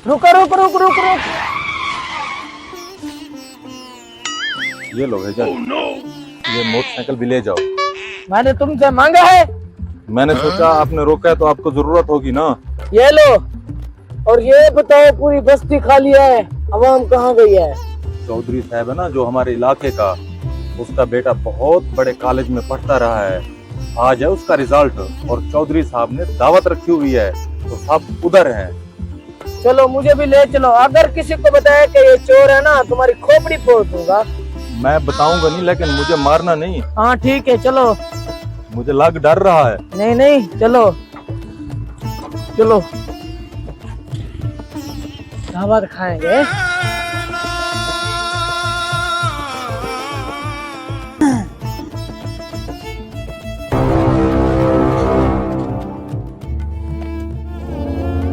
रुको रुको रुको रुको रुको। ये लो भेजा। ये मोटरसाइकिल भी ले जाओ। मैंने तुमसे मांगा है। मैंने सोचा आपने रोका है तो आपको जरूरत होगी ना। ये लो। और ये बताओ पूरी बस्ती खाली है, आवाम कहाँ गई है? चौधरी साहब है ना जो हमारे इलाके का, उसका बेटा बहुत बड़े कॉलेज में पढ़ता रहा है। आज है उसका रिजल्ट और चौधरी साहब ने दावत रखी हुई है तो सब उधर हैं। चलो मुझे भी ले चलो। अगर किसी को बताया कि ये चोर है ना, तुम्हारी खोपड़ी फोड़ दूंगा। मैं बताऊंगा नहीं, लेकिन मुझे मारना नहीं। हाँ ठीक है चलो। मुझे लग डर रहा है। नहीं नहीं चलो चलो, दावत खाएंगे।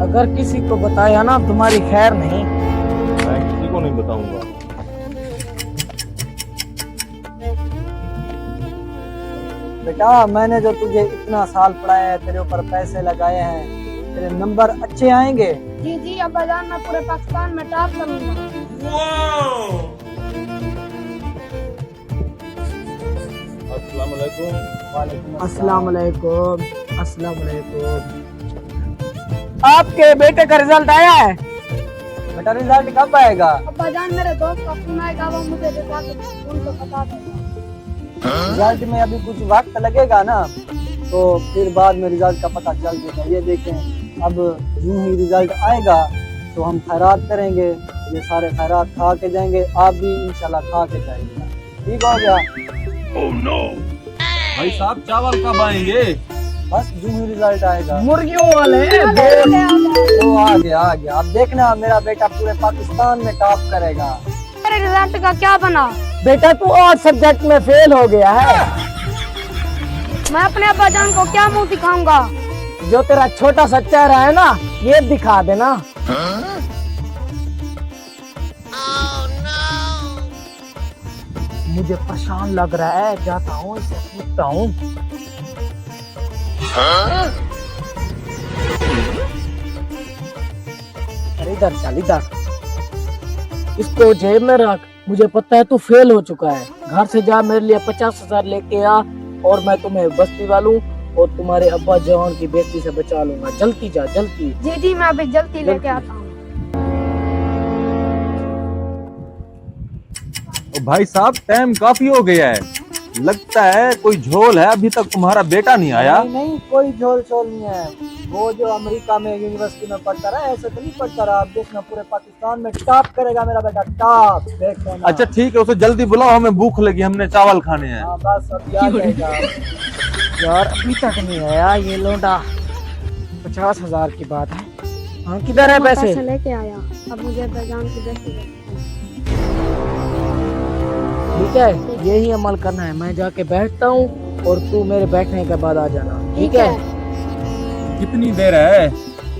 अगर किसी को बताया ना तुम्हारी खैर नहीं। मैं किसी को नहीं बताऊंगा। बेटा मैंने जो तुझे इतना साल पढ़ाया है, तेरे ऊपर पैसे लगाए हैं, तेरे नंबर अच्छे आएंगे। जी जी अब्बाजान, मैं पूरे पाकिस्तान में टॉप करूंगा। अस्सलाम वालेकुम। अस्सलाम वालेकुम। अस्सलाम वालेकुम। आपके बेटे का रिजल्ट आया है? बेटा रिजल्ट कब आएगा? अब्बाजान मेरे दोस्त का फोन आएगा, वो मुझे उनको बता देगा। रिजल्ट में अभी कुछ वक्त लगेगा ना, तो फिर बाद में रिजल्ट का पता चल जाएगा। ये देखें, अब यूं ही रिजल्ट आएगा तो हम खैरात करेंगे, ये सारे खैरात खा के जाएंगे, आप भी इंशाल्लाह खा के जाएंगे। ठीक हो गया? भाई साहब चावल कब आएंगे? बस यूं ही रिजल्ट आएगा। मुर्गियों वाले वो आ गया। अब देखना मेरा बेटा पूरे पाकिस्तान में टॉप करेगा। मेरे रिजल्ट का क्या बना? बेटा तू 8 सब्जेक्ट में फेल हो गया है। मैं अपने अब्बाजान को क्या मुंह दिखाऊंगा? जो तेरा छोटा सा चेहरा है ना, ये दिखा देना। मुझे परेशान लग रहा है, जाता हूँ इसे पूछता हूँ। अरे इधर चल, इधर इसको जेब में रख। मुझे पता है तू फेल हो चुका है। घर से जा, मेरे लिए 50,000 लेके आ और मैं तुम्हें बस्ती वालू और तुम्हारे अब्बा जान की बेइज्जती से बचा लूंगा। जल्दी जा जल्दी। जी जी मैं अभी जल्दी लेके आता हूँ। भाई साहब टाइम काफी हो गया है, लगता है कोई झोल है, अभी तक तुम्हारा बेटा नहीं आया। नहीं कोई झोल छोल नहीं है। वो जो अमेरिका में यूनिवर्सिटी में पढ़ता रहा, ऐसे तो नहीं पढ़ता रहा। अब देखना पूरे पाकिस्तान में टॉप करेगा मेरा बेटा, टॉप। देखो अच्छा ठीक है, उसे जल्दी बुलाओ, हमें भूख लगी, हमने चावल खाने हैं। हाँ बस अब आ जाएगा। यार अभी तक नहीं आया ये लोंडा। 50,000 की बात है। हाँ किधर है पैसे? लेके आया, अब मुझे अब्बाजान की बेइज्जती। ठीक है, यही अमल करना है। मैं जाके बैठता हूँ और तू मेरे बैठने के बाद आ जाना। ठीक है? कितनी देर है?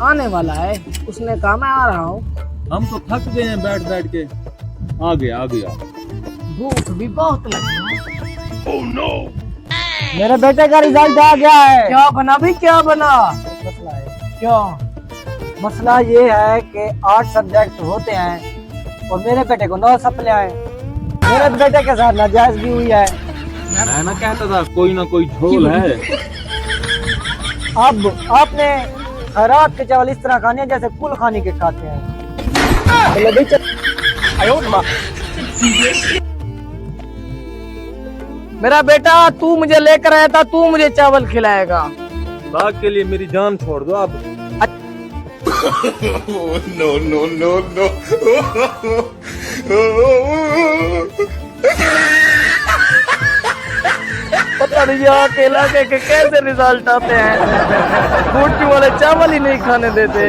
आने वाला है, उसने कहा मैं आ रहा हूँ। हम तो थक गए हैं बैठ बैठ के। आ गया। भूख भी बहुत लगी है। Oh, no! मेरे बेटे का रिजल्ट आ गया है। क्या बना भी, क्या बना? मसला है। क्यों? मसला ये है कि 8 सब्जेक्ट होते हैं और मेरे बेटे को 9 सप्ले आए। मेरे बेटे के साथ नाजायज भी हुई है। मैं ना कहता था कोई ना कोई झोल है। अब आपने खैरात के चावल इस तरह खाने हैं जैसे कुल खाने के खाते हैं। मेरा बेटा तू मुझे लेकर आया था, तू मुझे चावल खिलाएगा। बाग के लिए मेरी जान छोड़ दो आप। no. पता नहीं यहाँ के इलाके के कैसे रिजल्ट आते हैं। गुटकी वाले चावल ही नहीं खाने देते।